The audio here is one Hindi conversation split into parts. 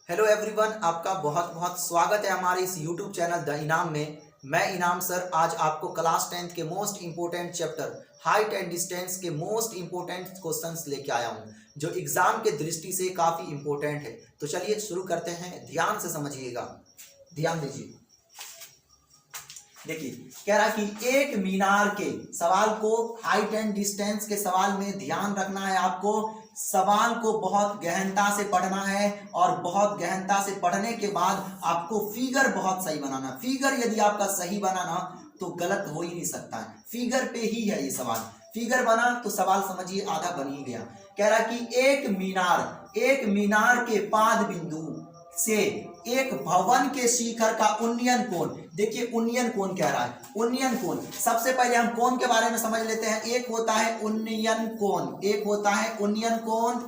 हेलो एवरीवन, आपका बहुत बहुत स्वागत है हमारे इस यूट्यूब चैनल द इनाम में। मैं इनाम सर आज आपको क्लास 10th के most important chapter height and distance के मोस्ट इंपोर्टेंट क्वेश्चंस लेके आया हूँ जो एग्जाम के दृष्टि से काफ़ी इंपोर्टेंट है। तो चलिए शुरू करते हैं, ध्यान से समझिएगा, ध्यान दीजिए। देखिए कह रहा कि एक मीनार के सवाल को हाइट एंड डिस्टेंस के सवाल में ध्यान रखना है। आपको सवाल को बहुत गहनता से पढ़ना है और बहुत गहनता से पढ़ने के बाद आपको फिगर बहुत सही बनाना। फिगर यदि आपका सही बना ना तो गलत हो ही नहीं सकता है। फिगर पे ही है ये सवाल, फिगर बना तो सवाल समझिए आधा बन ही गया। कह रहा कि एक मीनार के पाद बिंदु से एक भवन के शिखर का उन्नयन कोण। देखिए उन्नयन कोण कह रहा है, उन्नयन कोण। सबसे पहले हम कोण के बारे में समझ लेते हैं। एक होता है उन्नयन कोण, एक होता है उन्नयन कोण,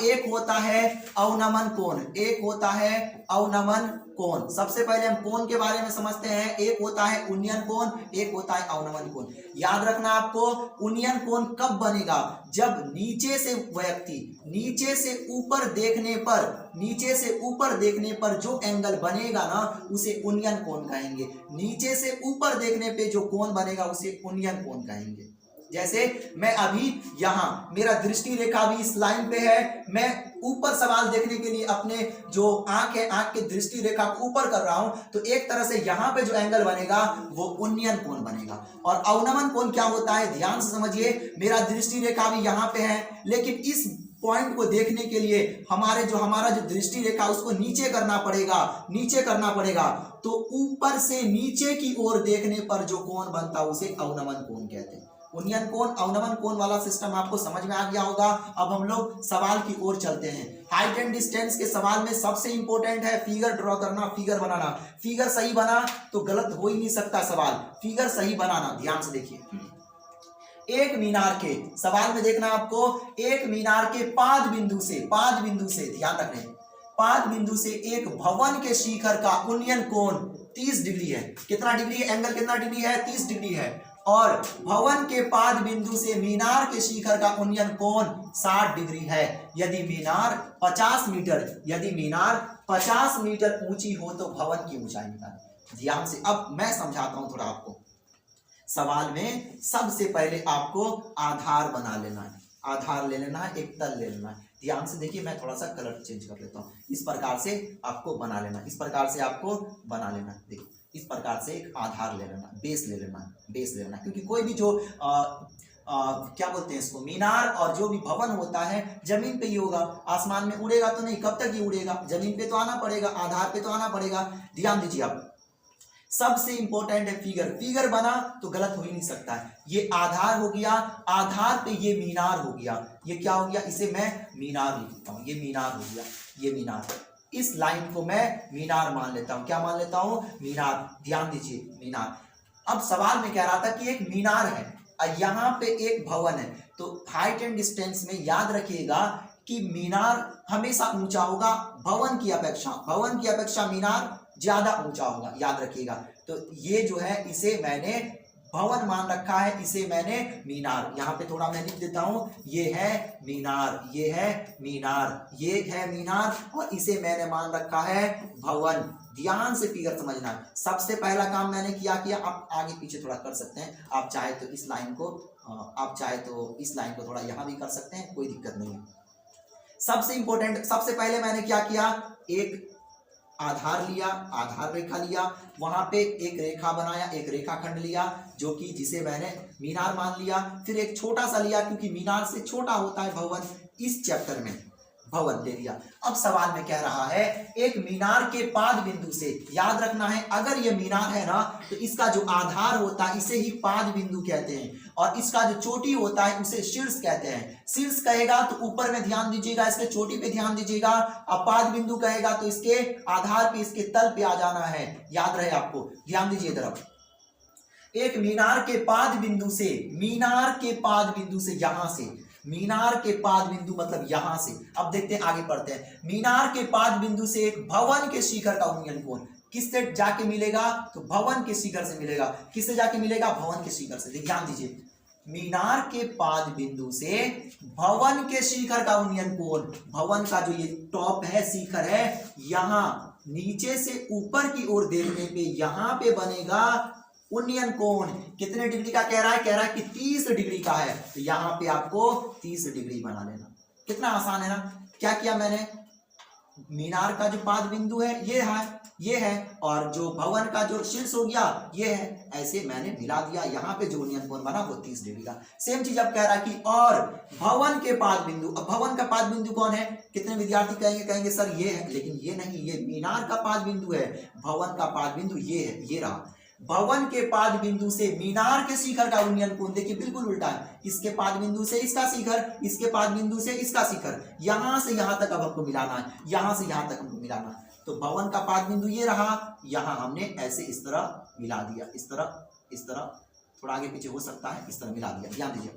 एक होता है अवनमन कोण, एक होता है अवनमन कोण। सबसे पहले हम कोण के बारे में समझते हैं। एक होता है उन्नयन कोण, एक होता है अवनमन कोण। याद रखना आपको, उन्नयन कोण कब बनेगा? जब नीचे से व्यक्ति नीचे से ऊपर देखने पर जो एंगल बनेगा ना उसे उन्नयन कोण कहेंगे। नीचे से ऊपर देखने पे जो कोण बनेगा उसे उन्नयन कोण कहेंगे। जैसे मैं अभी यहाँ, मेरा दृष्टि रेखा भी इस लाइन पे है, मैं ऊपर सवाल देखने के लिए अपने जो आंख है, आंख के दृष्टि रेखा को ऊपर कर रहा हूं, तो एक तरह से यहाँ पे जो एंगल बनेगा वो उन्नयन कोण बनेगा। और अवनमन कोण क्या होता है, ध्यान से समझिए। मेरा दृष्टि रेखा भी यहाँ पे है, लेकिन इस पॉइंट को देखने के लिए हमारा जो दृष्टि रेखा उसको नीचे करना पड़ेगा। तो ऊपर से नीचे की ओर देखने पर जो कोण बनता है उसे अवनमन कोण कहते हैं। उन्नयन कोण अवनमन कोण वाला सिस्टम आपको समझ में आ गया होगा। अब हम लोग सवाल की ओर चलते हैं। हाइट एंड डिस्टेंस के सवाल में सबसे इंपॉर्टेंट है फिगर ड्रॉ करना, फिगर बनाना। फिगर सही बना तो गलत हो ही नहीं सकता सवाल, फिगर सही बनाना। ध्यान से देखिए, एक मीनार के सवाल में देखना आपको, एक मीनार के पाद बिंदु से ध्यान रखना, पाद बिंदु से एक भवन के शिखर का उन्नयन कोण 30 डिग्री है। कितना डिग्री है? एंगल कितना डिग्री है? 30 डिग्री है। और भवन के पाद बिंदु से मीनार के शिखर का उन्नयन कोण 60 डिग्री है। यदि मीनार 50 मीटर ऊंची हो तो भवन की ऊंचाई निकालें। ध्यान से अब मैं समझाता हूं थोड़ा आपको। सवाल में सबसे पहले आपको आधार बना लेना है, आधार ले लेना है, एक तल ले लेना है। ध्यान से देखिए, मैं थोड़ा सा कलर चेंज कर लेता हूँ। इस प्रकार से आपको बना लेना, इस प्रकार से आपको बना लेना। देखिए इस प्रकार से एक आधार ले लेना, बेस ले लेना, क्योंकि कोई भी जो क्या बोलते हैं इसको, मीनार और जो भी भवन होता है जमीन पे ही होगा, आसमान में उड़ेगा तो नहीं। कब तक ही उड़ेगा? जमीन पे तो आना पड़ेगा, आधार पे तो आना पड़ेगा। ध्यान दीजिए, आप सबसे इंपॉर्टेंट है फिगर। फिगर बना तो गलत हो ही नहीं सकता है। ये आधार हो गया, आधार पे ये मीनार हो गया। ये क्या हो गया? इसे मैं मीनार लिखता हूं। ये मीनार हो गया, ये मीनार। इस लाइन को मैं मीनार मान लेता हूं। क्या मान लेता हूं? मीनार। ध्यान दीजिए, मीनार। अब सवाल में कह रहा था कि एक मीनार है और यहाँ पे एक भवन है। तो हाइट एंड डिस्टेंस में याद रखिएगा कि मीनार हमेशा ऊंचा होगा भवन की अपेक्षा मीनार ज्यादा ऊंचा होगा, याद रखिएगा। तो ये जो है इसे मैंने भवन मान रखा है, इसे मैंने मीनार, यहाँ पे थोड़ा मैं लिख देता हूं। ये है मीनार, ये है मीनार और इसे मैंने मान रखा है भवन। ध्यान से फिगर समझना। सबसे पहला काम मैंने क्या किया, आप आगे पीछे थोड़ा कर सकते हैं। आप चाहे तो इस लाइन को थोड़ा यहाँ भी कर सकते हैं, कोई दिक्कत नहीं है। सबसे इंपॉर्टेंट, सबसे पहले मैंने क्या किया, एक आधार लिया, आधार रेखा लिया, वहां पे एक रेखा बनाया, एक रेखाखंड लिया जो कि जिसे मैंने मीनार मान लिया। फिर एक छोटा सा लिया क्योंकि मीनार से छोटा होता है भवन, इस चैप्टर में भवन ले लिया। अब सवाल में कह रहा है एक मीनार के पाद बिंदु से, याद रखना है अगर ये मीनार है ना तो इसका जो आधार होता है इसे ही पाद बिंदु कहते हैं और इसका जो चोटी होता है उसे शीर्ष कहते हैं। शीर्ष कहेगा तो ऊपर में ध्यान दीजिएगा, इसके चोटी पे ध्यान दीजिएगा। अब पाद बिंदु कहेगा तो इसके आधार पे, इसके तल पे आ जाना है, याद रहे आपको। ध्यान दीजिए तरफ, एक मीनार के पाद बिंदु से, मीनार के पाद बिंदु मतलब यहां से। अब देखते हैं, आगे पढ़ते हैं। मीनार के पाद बिंदु से एक भवन के शिखर का उन्नयन कोण किससे जाके मिलेगा? तो भवन के शिखर से मिलेगा। किससे जाके मिलेगा? भवन के शिखर से। ध्यान दीजिए, मीनार के पाद बिंदु से भवन के शिखर का उन्नयन कोण, भवन का जो ये टॉप है, शिखर है, यहां नीचे से ऊपर की ओर देखने पे यहां पे बनेगा उन्नयन कोण। कितने डिग्री का कह रहा है? कह रहा है कि 30 डिग्री का है, तो यहां पे आपको 30 डिग्री बना लेना। कितना आसान है ना। क्या किया मैंने, मीनार का जो पाद बिंदु है ये है और जो भवन का जो शीर्ष हो गया ये है, ऐसे मैंने मिला दिया। यहाँ पे जो उन्नयन कोण बना वो 30 डिग्री का। सेम चीज अब कह रहा है कि और भवन के पाद बिंदु, अब भवन का पाद बिंदु कौन है? कितने विद्यार्थी कहेंगे सर ये है, लेकिन ये नहीं, ये मीनार का पाद बिंदु है। भवन का पाद बिंदु ये है, ये रहा। भवन के पाद बिंदु से मीनार के शिखर का उन्नयन कोण देखिए बिल्कुल उल्टा है। इसके पाद बिंदु से इसका शिखर, इसके पाद बिंदु से इसका शिखर, यहां से यहां तक अब हमको मिलाना है, यहां से यहां तक हमको मिलाना है। तो भवन का पाद बिंदु ये रहा, यहां हमने ऐसे इस तरह मिला दिया, इस तरह, थोड़ा आगे पीछे हो सकता है, इस तरह मिला दिया। ध्यान दीजिए,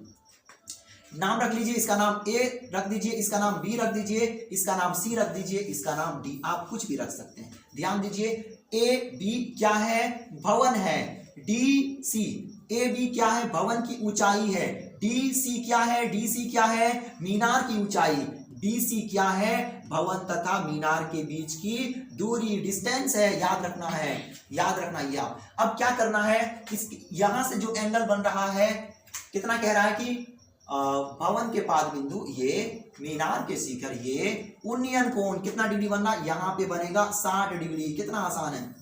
नाम रख लीजिए, इसका नाम ए रख दीजिए, इसका नाम बी रख दीजिए, इसका नाम सी रख दीजिए, इसका नाम डी, आप कुछ भी रख सकते हैं। ध्यान दीजिए, ए बी क्या है? भवन है। डी सी, ए बी क्या है? भवन की ऊंचाई है। डी सी क्या है? डी सी क्या है? मीनार की ऊंचाई। डी सी क्या है? भवन तथा मीनार के बीच की दूरी, डिस्टेंस है। याद रखना है, याद रखना ये आप। अब क्या करना है, इस यहां से जो एंगल बन रहा है, कितना कह रहा है कि भवन के पाद बिंदु ये, मीनार के शिखर ये, उन्नयन कोण कितना डिग्री बनना? यहां पे बनेगा 60 डिग्री। कितना आसान है,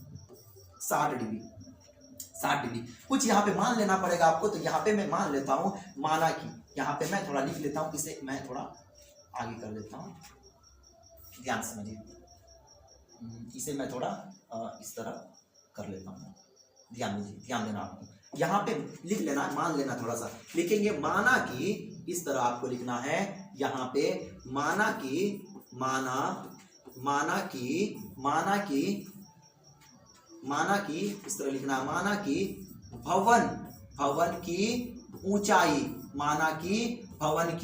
60 डिग्री, 60 डिग्री। कुछ यहाँ पे मान लेना पड़ेगा आपको, तो यहाँ पे मैं मान लेता हूं, माना कि यहाँ पे मैं थोड़ा लिख लेता हूं, इसे मैं थोड़ा आगे कर लेता हूं, ध्यान समझिए, इसे मैं थोड़ा इस तरह कर लेता हूं। ध्यान दीजिए, ध्यान देना आपको, यहाँ पे लिख लेना, मान लेना, थोड़ा सा लिखेंगे। माना कि, इस तरह आपको लिखना है यहाँ पे, माना कि इस तरह लिखना, माना कि भवन की ऊंचाई, माना कि भवन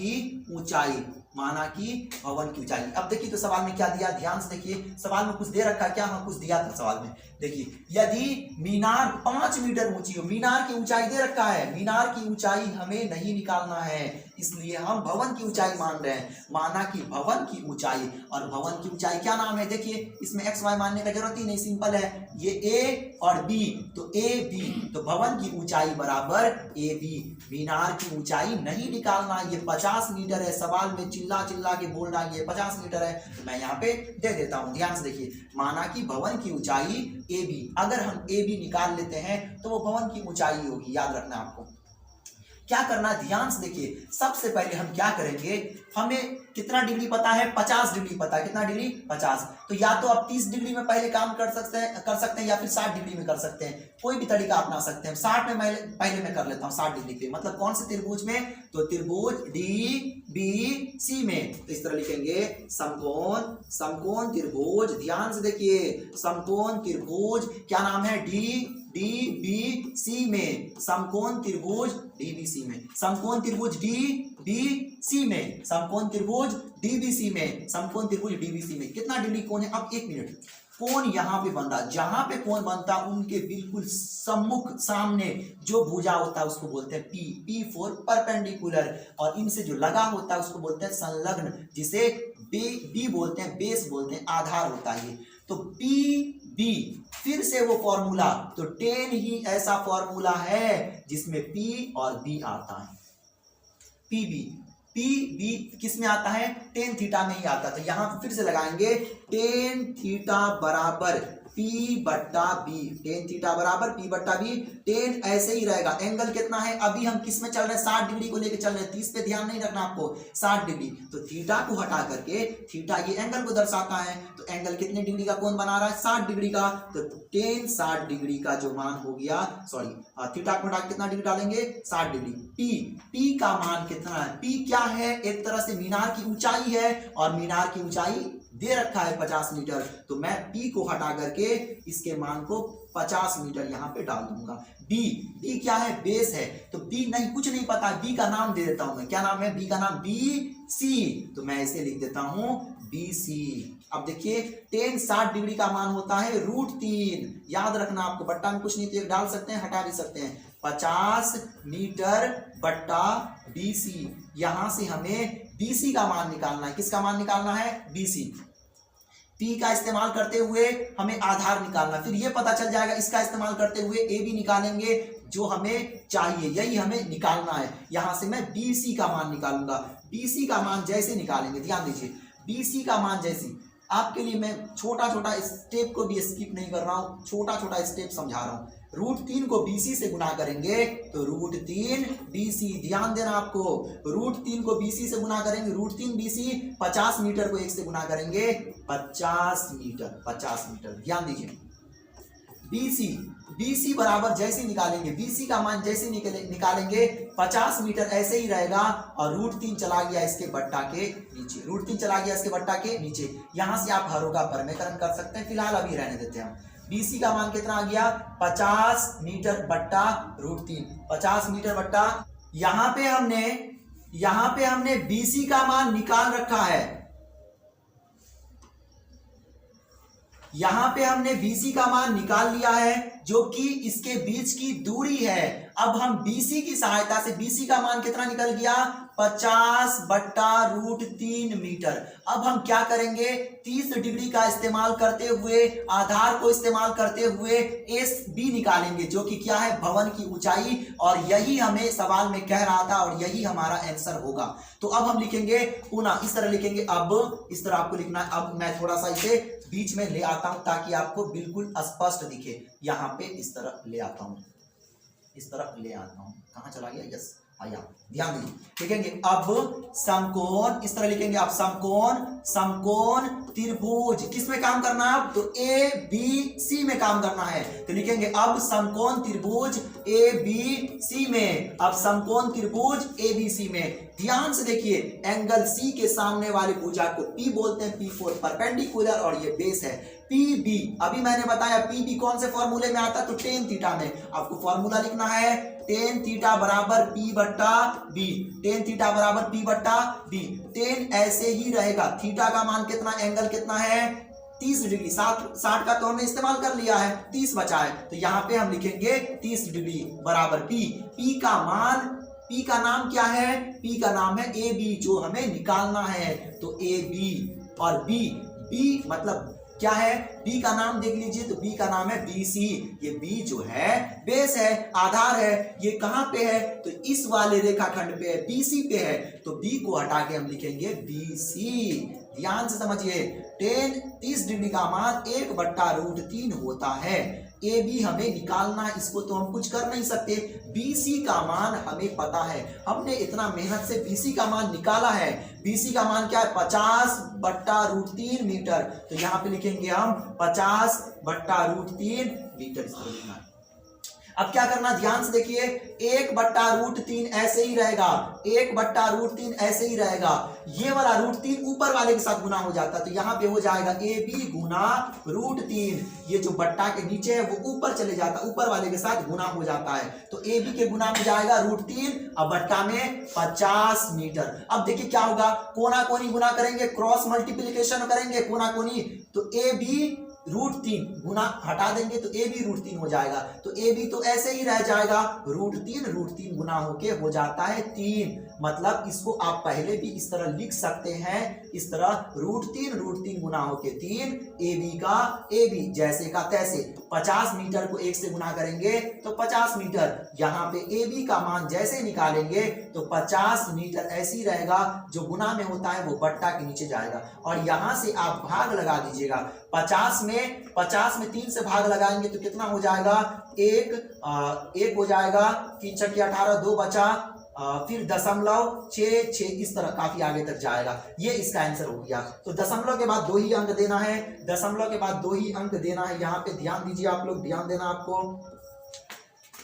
की ऊंचाई। अब देखिए तो सवाल में क्या दिया, ध्यान से देखिए, सवाल में कुछ दे रखा क्या? हाँ, कुछ दिया था सवाल में। देखिए, यदि मीनार 5 मीटर ऊंची हो, मीनार की ऊंचाई दे रखा है, मीनार की ऊंचाई हमें नहीं निकालना है, इसलिए हम भवन की ऊंचाई मान रहे हैं। माना कि भवन की ऊंचाई, और भवन की ऊंचाई क्या नाम है? देखिए, इसमें एक्स वाई मानने का जरूरत ही नहीं, सिंपल है, ये ए और बी, तो ए बी, तो भवन की ऊंचाई बराबर ए बी। मीनार की ऊंचाई नहीं निकालना, ये 50 मीटर है। सवाल में चिल्ला के बोल रहा है ये 50 मीटर है, तो मैं यहाँ पे दे देता हूँ। ध्यान से देखिए, माना कि भवन की ऊंचाई ए बी, अगर हम ए बी निकाल लेते हैं तो वो भवन की ऊंचाई होगी। याद रखना आपको क्या करना है, ध्यान से देखिए। सबसे पहले हम क्या करेंगे, हमें कितना डिग्री पता है? 50 डिग्री पता है। कितना डिग्री? 50। तो या तो आप 30 डिग्री में पहले काम कर सकते हैं या फिर 60 डिग्री में कर सकते हैं, कोई भी तरीका अपना सकते हैं। 60 में पहले मैं कर लेता हूँ, 60 डिग्री पे, मतलब कौन से त्रिभुज में? तो त्रिभुज डी बी सी में। तो इस तरह लिखेंगे, समकोण त्रिभुज। ध्यान से देखिए, समकोण त्रिभुज क्या नाम है? डी बी सी में, समकोण त्रिभुज डी बी सी में, समकोण त्रिभुज डी बी सी में, समकोण त्रिभुज डी बी सी में, समकोण त्रिभुज डी बी सी में। कितना डिग्री कोण है? अब 1 मिनट, कोण यहाँ पे बन रहा, जहां पे कोण बनता उनके बिल्कुल सम्मुख सामने जो भुजा होता है उसको बोलते हैं पी फॉर परपेंडिकुलर, और इनसे जो लगा होता है उसको बोलते हैं संलग्न, जिसे बी बोलते हैं, बेस बोलते हैं, आधार होता है ये। तो पी बी, फिर से वो फॉर्मूला, तो टेन ही ऐसा फॉर्मूला है जिसमें पी और बी आता है। पी बी किस में आता है? टेन थीटा में ही आता है। तो यहां फिर से लगाएंगे, टेन थीटा बराबर पी बट्टा बी, टेन थीटा बराबर पी बट्टा बी। टेन ऐसे ही रहेगा। एंगल कितना है? अभी हम किस में चल रहे हैं? 60 डिग्री को लेकर चल रहे हैं, 30 पे ध्यान नहीं रखना आपको, 60 डिग्री। तो थीटा को हटा करके, थीटा ये एंगल को दर्शाता है, तो एंगल कितने डिग्री का कोण बना रहा है? 60 डिग्री का। तो टेन 60 डिग्री का जो मान हो गया, थीटा को हटा कितना डिग्री डालेंगे? 60 डिग्री। पी का मान कितना है? पी क्या है? एक तरह से मीनार की ऊंचाई है, और मीनार की ऊंचाई दे रखा है 50 मीटर, तो मैं P को हटा करके इसके मान को 50 मीटर यहाँ पे डाल दूंगा। B क्या है? बेस है। तो B नहीं, कुछ नहीं पता, B का नाम दे देता हूं मैं। क्या नाम है? B का नाम BC, तो मैं इसे लिख देता हूं BC। अब देखिए, टेन 60 डिग्री का मान होता है √3। याद रखना आपको, बट्टा में कुछ नहीं तो एक डाल सकते हैं, हटा भी सकते हैं। 50 मीटर बट्टा BC। यहां से हमें BC का मान निकालना है। किसका मान निकालना है? BC। P का इस्तेमाल करते हुए हमें आधार निकालना, फिर ये पता चल जाएगा इसका इस्तेमाल करते हुए AB निकालेंगे जो हमें चाहिए, यही हमें निकालना है। यहां से मैं BC का मान निकालूंगा। BC का मान जैसे निकालेंगे, ध्यान दीजिए, BC का मान जैसे, आपके लिए मैं छोटा छोटा स्टेप को भी स्किप नहीं कर रहा हूं, छोटा छोटा स्टेप समझा रहा हूं। √3 को BC से गुना करेंगे तो √3 BC, ध्यान देना आपको, √3 को BC से गुना करेंगे, √3 BC, 50 मीटर को 1 से गुना करेंगे 50 मीटर, 50 मीटर, ध्यान दीजिए। BC बराबर जैसे निकालेंगे, BC का मान जैसे निकालेंगे 50 मीटर ऐसे ही रहेगा, और √3 चला गया इसके बट्टा के नीचे, √3 चला गया इसके बट्टा के नीचे। यहां से आप हरों का परमेकरण कर सकते हैं, फिलहाल अभी रहने देते हैं। BC का मान कितना आ गया? 50 मीटर बट्टा √3, 50 मीटर बट्टा, यहां पे हमने BC का मान निकाल रखा है, यहां पे हमने BC का मान निकाल लिया है जो कि इसके बीच की दूरी है। अब हम BC की सहायता से, BC का मान कितना निकल गया? 50 बट्टा √3 मीटर। अब हम क्या करेंगे? 30 डिग्री का इस्तेमाल करते हुए, आधार को इस्तेमाल करते हुए SB निकालेंगे जो कि क्या है? भवन की ऊंचाई, और यही हमें सवाल में कह रहा था और यही हमारा आंसर होगा। तो अब हम लिखेंगे पुनः, इस तरह लिखेंगे, अब इस तरह आपको लिखना है। अब मैं थोड़ा सा इसे बीच में ले आता हूं ताकि आपको बिल्कुल स्पष्ट दिखे। यहां पे इस तरह ले आता हूं, इस तरह ले आता हूं, कहां चला गया? यस, आया, ध्यान दीजिए। लिखेंगे अब समकोण, इस तरह लिखेंगे, अब समकोण त्रिभुज किस में काम करना है? अब तो ABC में काम करना है, तो लिखेंगे अब समकोण त्रिभुज ABC में, अब समकोण त्रिभुज ABC में। ध्यान से देखिए, एंगल C के सामने वाले भुजा को P बोलते हैं, P4 परपेंडिकुलर, और ये बेस है PB। अभी मैंने बताया PB कौन से फॉर्मूले में आता है? तो टेन थीटा में। आपको फॉर्मूला लिखना है, टेन थीटा बराबर P बट्टा B, टेन थीटा बराबर P बट्टा B। टेन ऐसे ही रहेगा, थीटा का मान कितना, एंगल कितना है? 30 डिग्री, 60 का तो हमने इस्तेमाल कर लिया है, 30 बचा है, तो यहाँ पे हम लिखेंगे 30 डिग्री बराबर P। P का नाम क्या है? P का नाम है AB जो हमें निकालना है। तो AB और B मतलब क्या है? B का नाम देख लीजिए, तो B का नाम है BC। ये B जो है बेस है, आधार है, ये कहां पे है? तो इस वाले रेखाखंड पे है, BC पे है, तो B को हटा के हम लिखेंगे BC। ध्यान से समझिए, 30 डिग्री का मान 1 बट्टा √3 होता है। AB हमें निकालना, इसको तो हम कुछ कर नहीं सकते। BC का मान हमें पता है, हमने इतना मेहनत से BC का मान निकाला है। BC का मान क्या है? 50 बट्टा √3 मीटर। तो यहाँ पे लिखेंगे हम 50 बट्टा √3 मीटर, इस तरह लिखना है। अब क्या करना, ध्यान से देखिए, 1 बट्टा √3 ऐसे ही रहेगा, 1 बट्टा √3 ऐसे ही रहेगा। ये वाला √3 ऊपर वाले के साथ गुना हो जाता है, तो यहाँ पे हो जाएगा AB गुना √3। ये जो बट्टा के नीचे है वो ऊपर चले जाता है, ऊपर वाले के साथ गुना हो जाता है, तो AB के गुना में जाएगा √3, अब बट्टा में 50 मीटर। अब देखिए क्या होगा, कोना कोनी गुना करेंगे, क्रॉस मल्टीप्लीकेशन करेंगे, कोना कोनी, तो AB √3 गुना हटा देंगे तो AB √3 हो जाएगा, तो AB तो ऐसे ही रह जाएगा, √3 गुना होके हो जाता है 3। मतलब इसको आप पहले भी इस तरह लिख सकते हैं, इस तरह √3 गुना होके 3, AB का AB जैसे का तैसे। 50 मीटर को 1 से गुना करेंगे तो 50 मीटर, यहाँ पे AB का मान जैसे निकालेंगे तो 50 मीटर ऐसे ही रहेगा, जो गुना में होता है वो बट्टा के नीचे जाएगा, और यहाँ से आप भाग लगा दीजिएगा। 50 में 3 से भाग लगाएंगे तो कितना हो जाएगा? 1 हो जाएगा, 3 छक्के 18, 2 बचा, फिर 0.66, इस तरह काफी आगे तक जाएगा। ये इसका आंसर हो गया। तो दशमलव के बाद 2 ही अंक देना है, दशमलव के बाद 2 ही अंक देना है। यहाँ पे ध्यान दीजिए, आप लोग ध्यान देना आपको।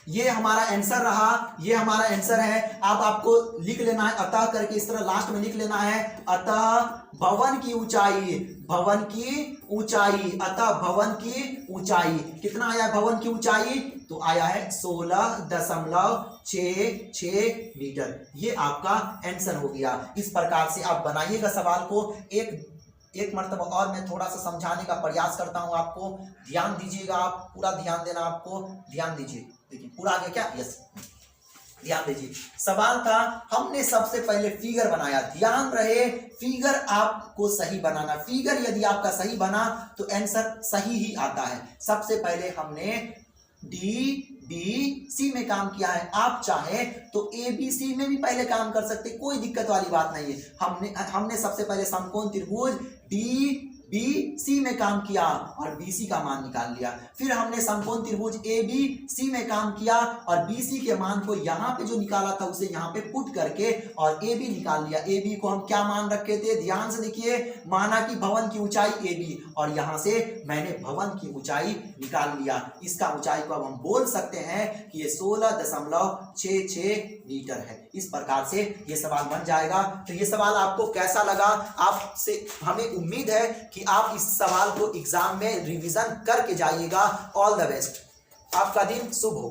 ये हमारा आंसर रहा, ये हमारा आंसर है। अब आपको लिख लेना है अतः करके, इस तरह लास्ट में लिख लेना है, अतः भवन की ऊंचाई, अतः भवन की ऊंचाई कितना आया? भवन की ऊंचाई तो आया है 16.66 मीटर। ये आपका आंसर हो गया। इस प्रकार से आप बनाइएगा सवाल को। एक मर्तबा और मैं थोड़ा सा समझाने का प्रयास करता हूं आपको, ध्यान दीजिएगा, आप पूरा ध्यान देना, आपको ध्यान दीजिए। देखिए पूरा आ गया क्या? यस। ध्यान दीजिए, सवाल था हमने सबसे पहले फिगर बनाया। ध्यान रहे फिगर आपको सही बनाना, फिगर यदि आपका सही बना तो आंसर सही ही आता है। सबसे पहले हमने डी बी सी में काम किया है, आप चाहे तो ए बी सी में भी पहले काम कर सकते, कोई दिक्कत वाली बात नहीं है। हमने सबसे पहले समकोण त्रिभुज डी बी सी में काम किया और बी सी का मान निकाल लिया। फिर हमने समकोण त्रिभुज ए बी सी में काम किया और बी सी के मान को यहाँ पे जो निकाला था उसे यहाँ पे पुट करके और ए बी निकाल लिया। ए बी को हम क्या मान रखे थे? ध्यान से देखिए, माना कि भवन की ऊंचाई ए बी, और यहाँ से मैंने भवन की ऊंचाई निकाल लिया। इसका ऊंचाई को अब हम बोल सकते हैं कि ये 16.66 मीटर है। इस प्रकार से ये सवाल बन जाएगा। तो ये सवाल आपको कैसा लगा? आपसे हमें उम्मीद है कि आप इस सवाल को एग्जाम में रिवीजन करके जाइएगा। ऑल द बेस्ट, आपका दिन शुभ हो।